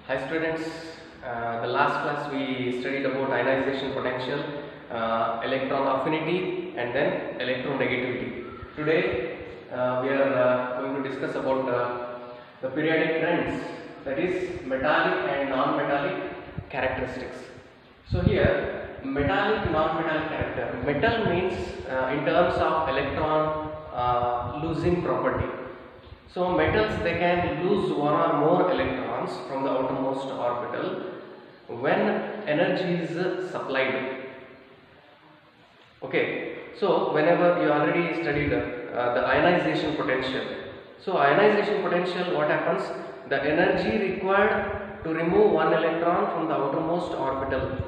Hi students, the last class we studied about ionization potential, electron affinity and then electronegativity. Today we are going to discuss about the periodic trends, that is metallic and non-metallic characteristics. So here metallic, non-metallic character. Metal means in terms of electron losing property. So metals, they can lose one or more electrons from the outermost orbital when energy is supplied. Okay, so whenever you already studied the ionization potential. So ionization potential, what happens? The energy required to remove one electron from the outermost orbital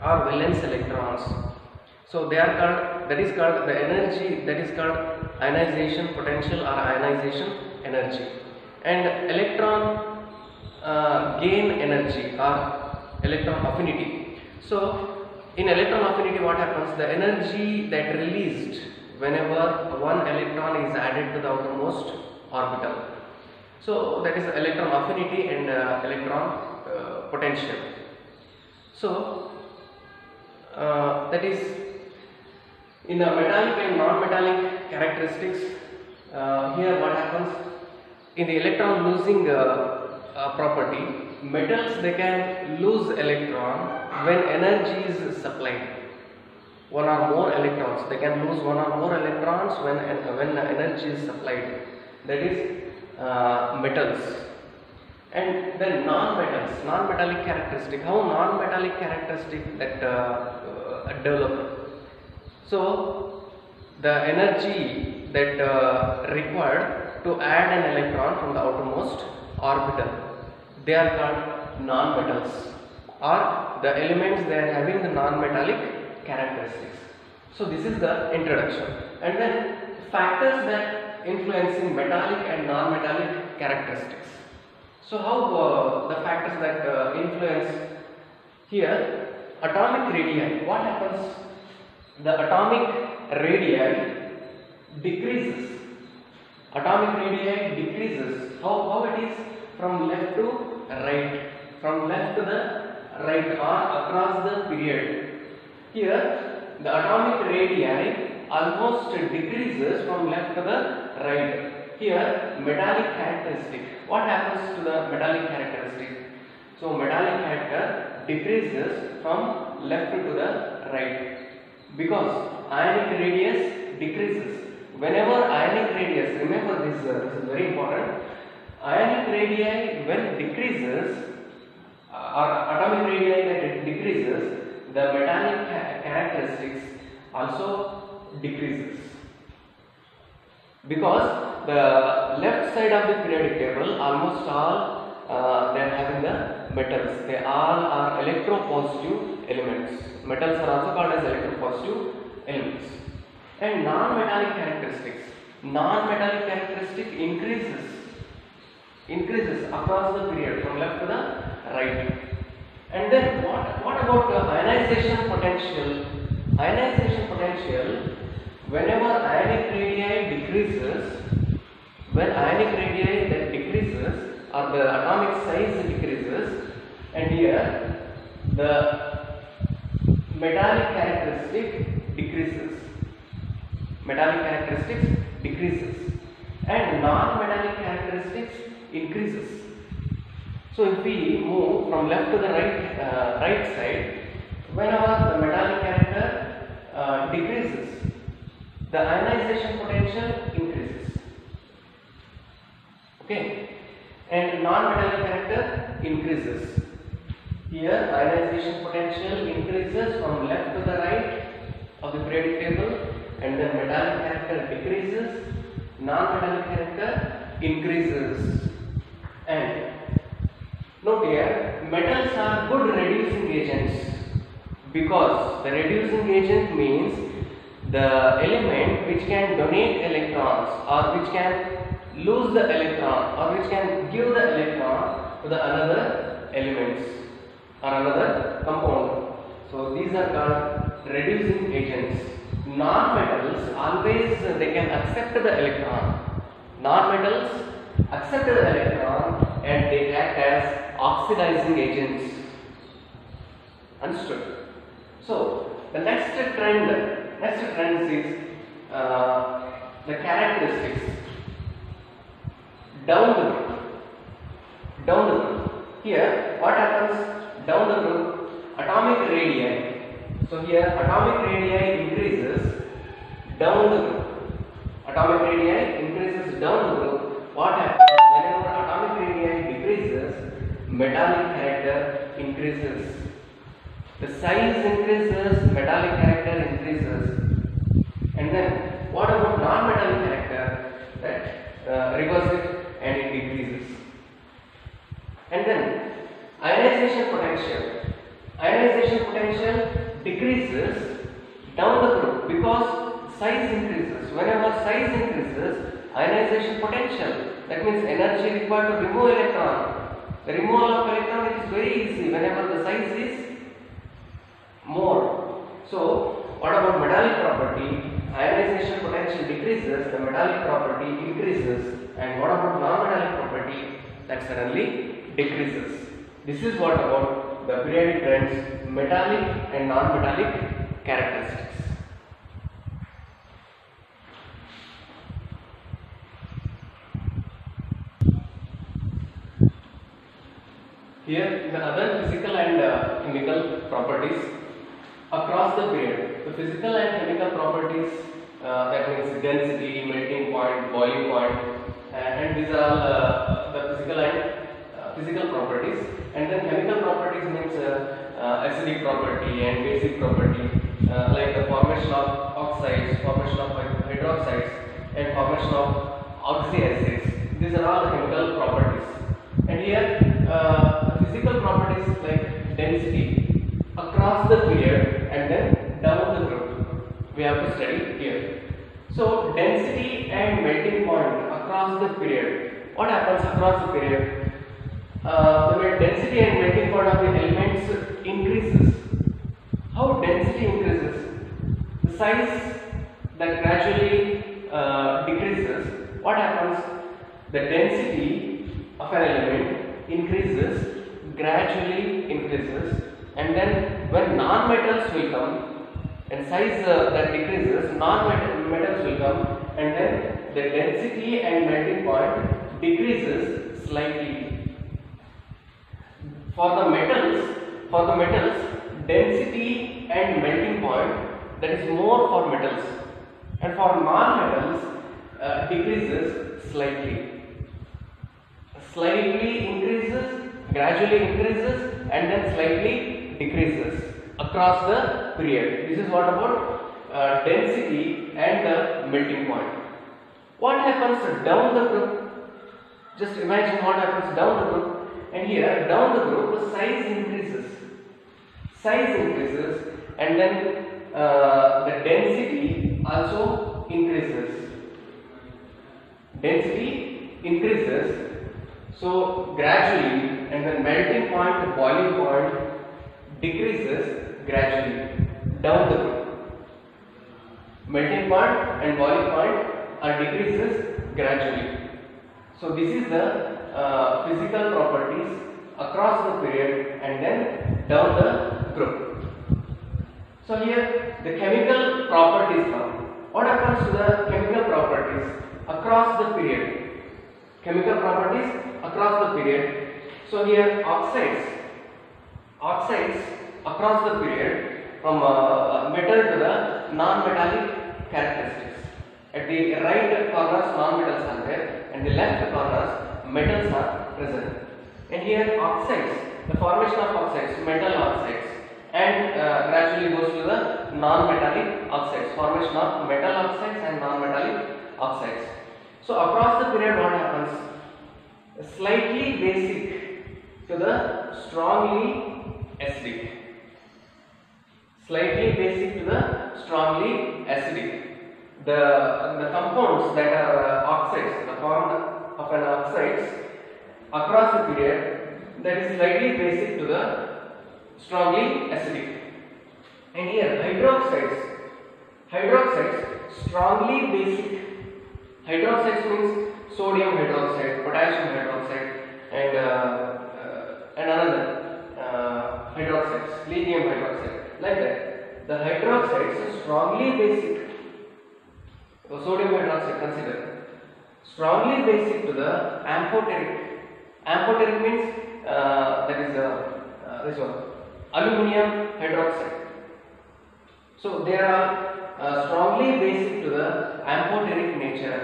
or valence electrons. So they are called, that is called the energy, that is called ionization potential or ionization energy. And electron gain energy or electron affinity. So in electron affinity, what happens? The energy that released whenever one electron is added to the outermost orbital. So that is electron affinity and electron potential. So that is in the metallic and non-metallic characteristics. Here what happens? In the electron losing property, metals, they can lose electron when energy is supplied. One or more electrons, they can lose one or more electrons when energy is supplied. That is metals. And then non-metals, non-metallic characteristic. How non-metallic characteristic that develop? So the energy that required to add an electron from the outermost orbital, they are called non-metals, or the elements, they are having the non-metallic characteristics. So this is the introduction. And then factors that influencing metallic and non-metallic characteristics. So how the factors that influence here? Atomic radii. What happens? The atomic radii decreases. Atomic radii decreases. How it is? From left to right. From left to the right or across the period. Here the atomic radii almost decreases from left to the right. Here metallic characteristic. What happens to the metallic characteristic? So metallic character decreases from left to the right, because ionic radius decreases. Whenever ionic radius, remember this is very important. Ionic radii when decreases, or atomic radii that it decreases, the metallic characteristics also decreases, because the left side of the periodic table, almost all they are having the metals. They all are electropositive elements. Metals are also called as electropositive elements. And non-metallic characteristics. Non-metallic characteristic increases across the period from left to the right. And then what about the ionization potential? Ionization potential, whenever ionic radii decreases, when ionic radii that decreases or the atomic size decreases, and here the metallic characteristic decreases. Metallic characteristics decreases and non-metallic characteristics increases. So if we move from left to the right side, whenever the metallic character decreases, the ionization potential increases. Okay, and non-metallic character increases. Here ionization potential increases from left to the right of the periodic table, and then metallic character decreases, non-metallic character increases. And note here, metals are good reducing agents, because the reducing agent means the element which can donate electrons or which can lose the electron or which can give the electron to the another elements or another compound. So these are called reducing agents. Non-metals, always they can accept the electron. Non-metals accept the electron and they act as oxidizing agents. Understood? So the next trend is the characteristics down the group. Here, what happens down the group? Atomic radii. So here, atomic radii increases down the group. Atomic radii increases down the group. What happens whenever atomic radii decreases? Metallic character increases. The size increases, metallic character increases. And then, what about non-metallic character? That reverse it and it decreases. And then, ionization potential. Ionization potential decreases down the group because size increases. Whenever size increases, ionization potential, that means energy required to remove electron. The removal of electron is very easy whenever the size is more. So, what about metallic property? Ionization potential decreases, the metallic property increases, and what about non-metallic property? That suddenly decreases. This is what about the periodic trends, metallic and non-metallic characteristics. Here, the other physical and chemical properties across the period. The physical and chemical properties, that means density, melting point, boiling point, and these are all the physical and physical properties. And then chemical properties means acidic property and basic property, like the formation of oxides, formation of hydroxides, and formation of oxyacids. These are all the chemical properties. And here, physical properties like density across the period and then down the group we have to study here. So density and melting point across the period. What happens across the period? The density and melting point of the elements increases. How density increases? The size that gradually decreases. What happens? The density of an element increases, gradually increases, and then when non-metals will come and size that decreases, non-metals will come, and then the density and melting point decreases slightly. For the metals, density and melting point, that is more for metals, and for non-metals decreases slightly. Slightly increases, gradually increases, and then slightly decreases across the period. This is what about density and the melting point. What happens down the group? Just imagine what happens down the group. And here, down the group, the size increases. Size increases, and then the density also increases. Density increases. So gradually, and then melting point to boiling point decreases gradually down the group. Melting point and boiling point are decreases gradually. So this is the physical properties across the period and then down the group. So here the chemical properties now. What happens to the chemical properties across the period? Chemical properties across the period. So here oxides across the period from metal to the non-metallic characteristics. At the right corners non-metals are there and the left corners metals are present. And here oxides, the formation of oxides, metal oxides, and gradually goes to the non-metallic oxides, formation of metal oxides and non-metallic oxides. So across the period what happens? Slightly basic to the strongly acidic. Slightly basic to the strongly acidic. The compounds that are oxides, the form of an oxides across the period, that is slightly basic to the strongly acidic. And here hydroxides strongly basic. Hydroxides means sodium hydroxide, potassium hydroxide, and lithium hydroxide, like that. The hydroxides are strongly basic. Sodium hydroxide, consider, strongly basic to the amphoteric. Amphoteric means that is this one, aluminum hydroxide. So they are strongly basic to the amphoteric nature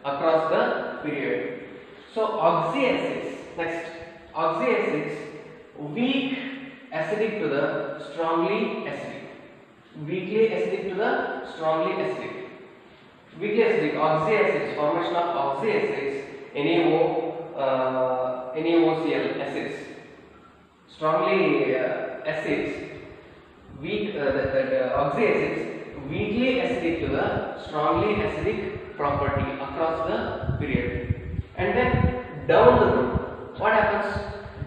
across the period. So oxyacids, next, oxyacids, weak acidic to the strongly acidic, weakly acidic to the strongly acidic. Weakly acidic, oxyacids, formation of oxyacids, NaOCl acids, strongly acids, weak oxyacids, weakly acidic to the strongly acidic property across the period. And then down the group, what happens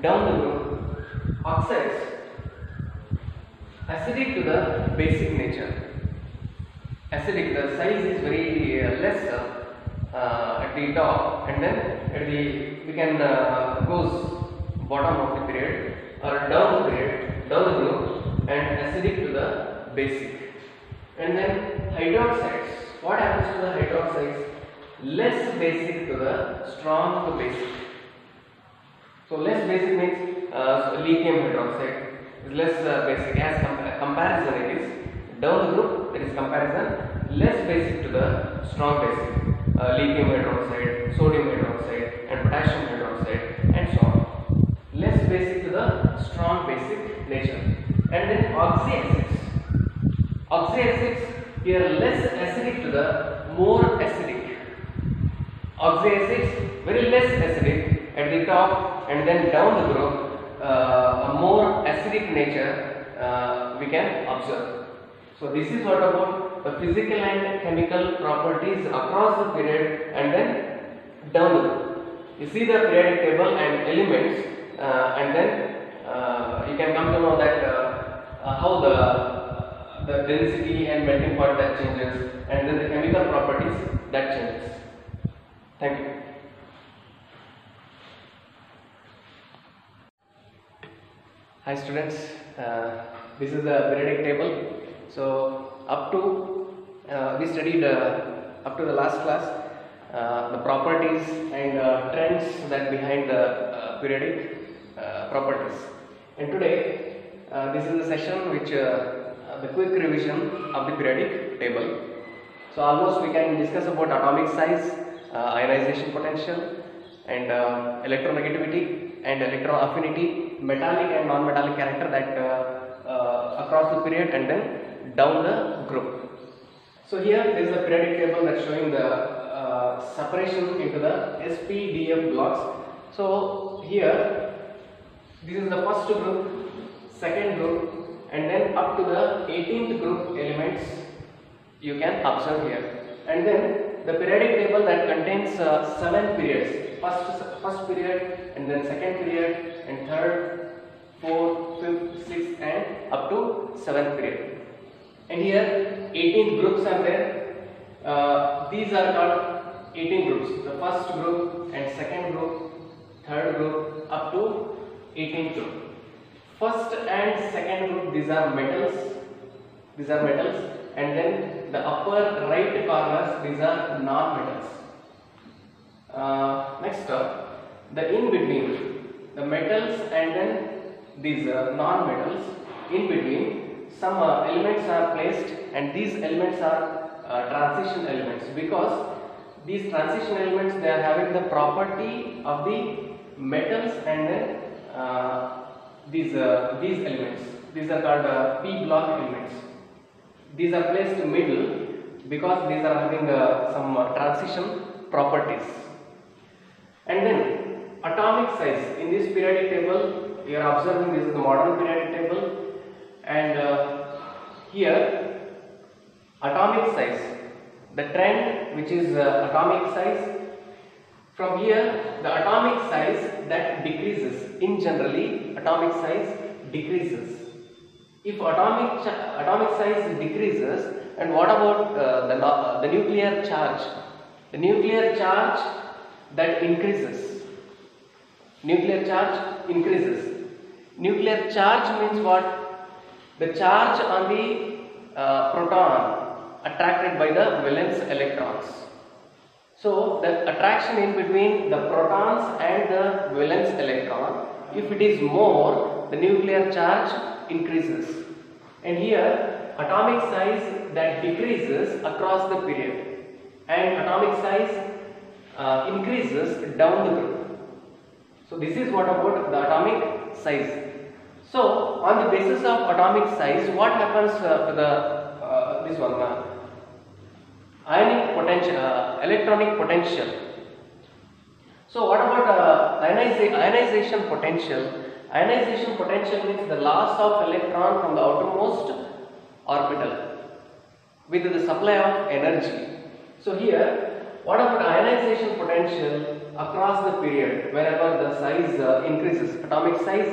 down the group? Oxides, acidic to the basic nature. Acidic, the size is very less at the top, and then at the we can goes bottom of the period or down the period, down the group, and acidic to the basic. And then hydroxides, what happens to the hydroxides? Less basic to the strong to basic. So less basic means lithium hydroxide is less basic as comparison it is. Down the group there is comparison, less basic to the strong basic, lithium hydroxide, sodium hydroxide and potassium hydroxide and so on. Less basic to the strong basic nature. And then oxyacids. Oxyacids here less acidic to the more acidic. Oxyacids very less acidic at the top, and then down the group a more acidic nature we can observe. So this is what about the physical and chemical properties across the period and then down the group. You see the periodic table and elements, and then you can come to know that how the density and melting point that changes, and then the chemical properties that changes. Thank you. Hi students, this is the periodic table. So up to we studied up to the last class the properties and trends that behind the periodic properties. And today this is the session which the quick revision of the periodic table. So almost we can discuss about atomic size, ionization potential, and electronegativity and electron affinity, metallic and non-metallic character that across the period and then down the group. So here there is a periodic table that's showing the separation into the SPDF blocks. So here this is the first group, second group, and then up to the 18th group elements you can observe here. And then the periodic table that contains 7 periods, first period, and then second period, and third, fourth, fifth, sixth, and up to 7th period. And here 18 groups are there. These are called 18 groups. The first group and second group, third group, up to 18th group. First and second group, these are metals. These are metals. And then the upper right corners, these are non-metals. Next up, the in between, the metals and then these non-metals, in between some elements are placed, and these elements are transition elements, because these transition elements, they are having the property of the metals, and then these elements, these are called p block elements. These are placed in middle because these are having some transition properties. And then atomic size. In this periodic table you are observing, this is the modern periodic table, and here atomic size, the trend which is atomic size. From here the atomic size that decreases, in generally atomic size decreases. If atomic size decreases, and what about the nuclear charge? The nuclear charge that increases. Nuclear charge increases. Nuclear charge means what? the charge on the proton attracted by the valence electrons. So the attraction in between the protons and the valence electron, if it is more, the nuclear charge increases, and here atomic size that decreases across the period and atomic size increases down the group. So this is what about the atomic size. So on the basis of atomic size, what happens to the this one ionic potential, electronic potential. So what about ionization potential? Ionization potential means the loss of electron from the outermost orbital with the supply of energy. So here, what about ionization potential across the period wherever the size increases, atomic size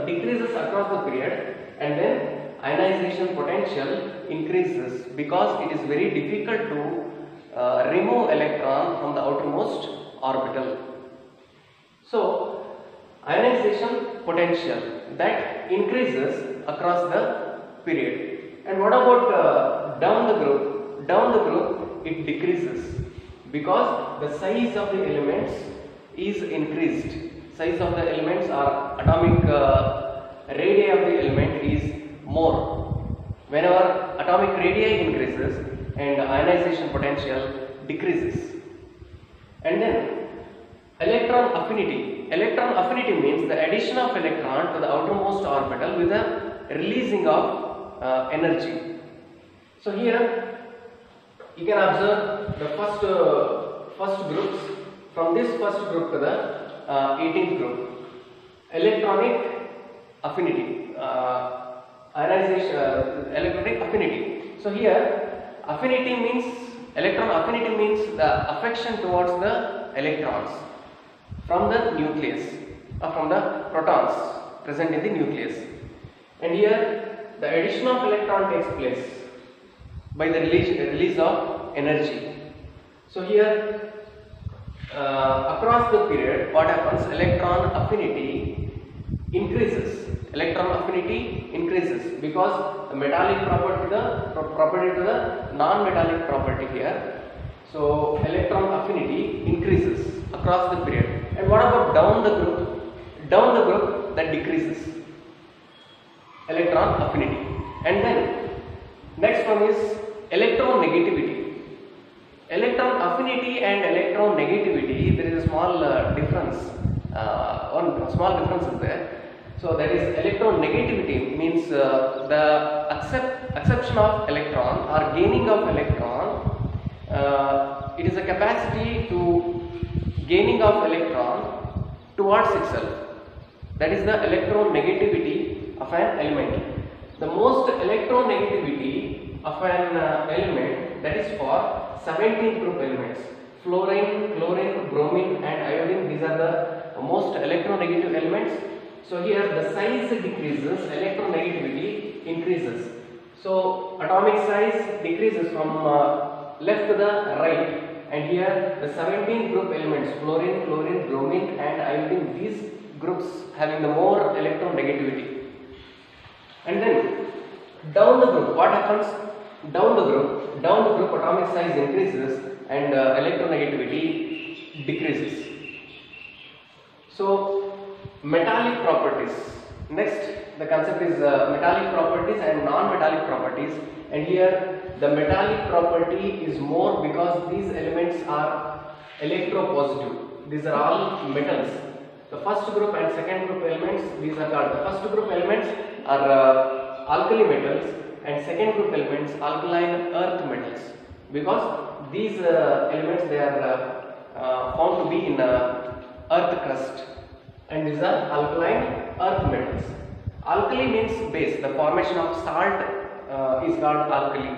decreases across the period, and then ionization potential increases because it is very difficult to remove electron from the outermost orbital. So ionization potential that increases across the period. And what about down the group? Down the group it decreases because the size of the elements is increased. Size of the elements or atomic radii of the element is more. Whenever atomic radii increases and ionization potential decreases. And then electron affinity. Electron affinity means the addition of electron to the outermost orbital with the releasing of energy. So here you can observe the first groups. From this first group to the 18th group. Electronic affinity. Ionization, electronic affinity. So here affinity means, electron affinity means the affection towards the electrons from the nucleus or from the protons present in the nucleus. And here the addition of electron takes place by the release of energy. So here across the period, what happens? Electron affinity increases. Electron affinity increases because the metallic property to the non-metallic property here. So electron affinity increases across the period. And what about down the group? Down the group that decreases electron affinity. And then next one is electronegativity. Electron affinity and electron negativity, there is a small difference. One small difference is there. So that is electronegativity means the acception of electron or gaining of electron. It is a capacity to gaining of electron towards itself. That is the electronegativity of an element. The most electronegativity of an element, that is for 17 group elements. Fluorine, chlorine, bromine and iodine, these are the most electronegative elements. So here the size decreases, electronegativity increases. So atomic size decreases from left to the right, and here the 17 group elements, fluorine, chlorine, bromine and iodine, these groups having the more electronegativity. And then down the group, what happens? Down the group atomic size increases and electronegativity decreases. So metallic properties. Next, the concept is metallic properties and non-metallic properties. And here the metallic property is more because these elements are electropositive. These are all metals. The first group and second group elements, these are called, the first group elements are alkali metals and second group elements alkaline earth metals, because these elements, they are found to be in earth crust, and these are alkaline earth metals. Alkali means base. The formation of salt is called alkali.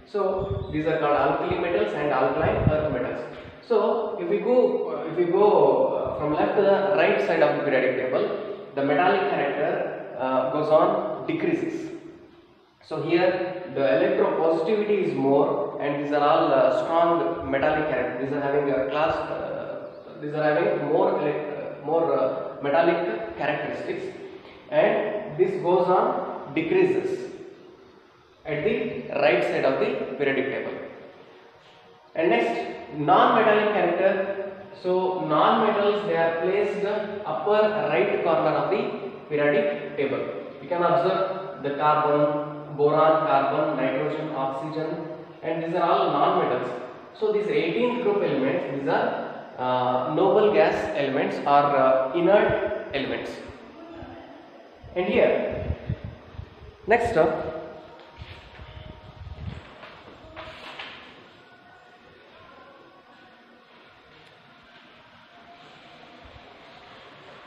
So these are called alkali metals and alkaline earth metals. So if we go from left to the right side of the periodic table, the metallic character goes on decreases. So here the electropositivity is more, and these are all strong metallic characters. These are having a class. These are having more metallic characteristics, and this goes on decreases at the right side of the periodic table. And next, non-metallic character. So non-metals, they are placed upper right corner of the periodic table. You can observe the carbon, boron, carbon, nitrogen, oxygen, and these are all non-metals. So these 18th group elements, these are noble gas elements or inert elements. And here, next up,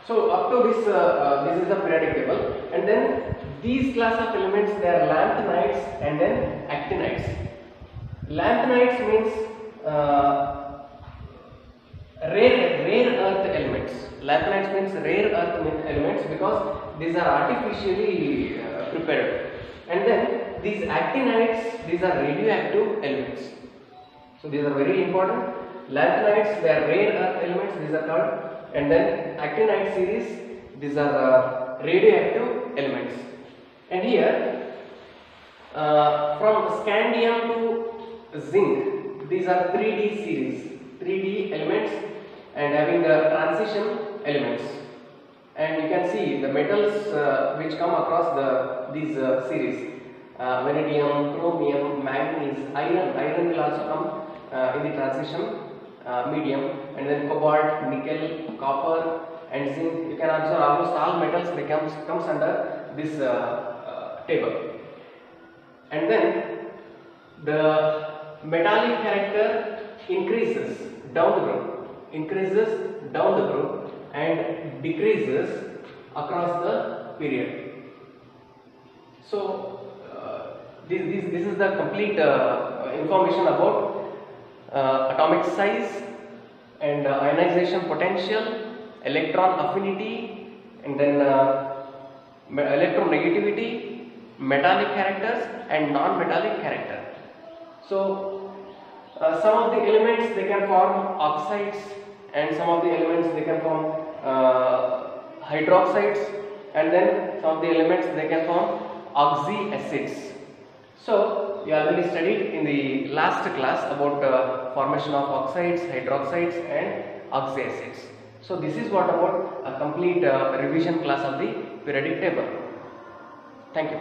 so up to this, this is the periodic table, and then these class of elements, they are lanthanides and then actinides. Lanthanides means rare earth elements. Lanthanides means rare earth elements because these are artificially prepared, and then these actinides, these are radioactive elements. So these are very important. Lanthanides, they are rare earth elements, these are called. And then actinide series, these are radioactive elements. And here, from scandium to zinc, these are 3D series, 3D elements and having transition elements. And you can see the metals which come across these series, vanadium, chromium, manganese, iron. Iron will also come in the transition medium, and then cobalt, nickel, copper and zinc. You can observe almost all metals comes under this table. And then the metallic character increases down the group, and decreases across the period. So this is the complete information about atomic size and ionization potential, electron affinity, and then electronegativity, metallic characters and non-metallic character. So some of the elements, they can form oxides, and some of the elements, they can form hydroxides, and then some of the elements, they can form oxyacids. So you already studied in the last class about formation of oxides, hydroxides and oxyacids. So this is what about a complete revision class of the periodic table. Thank you.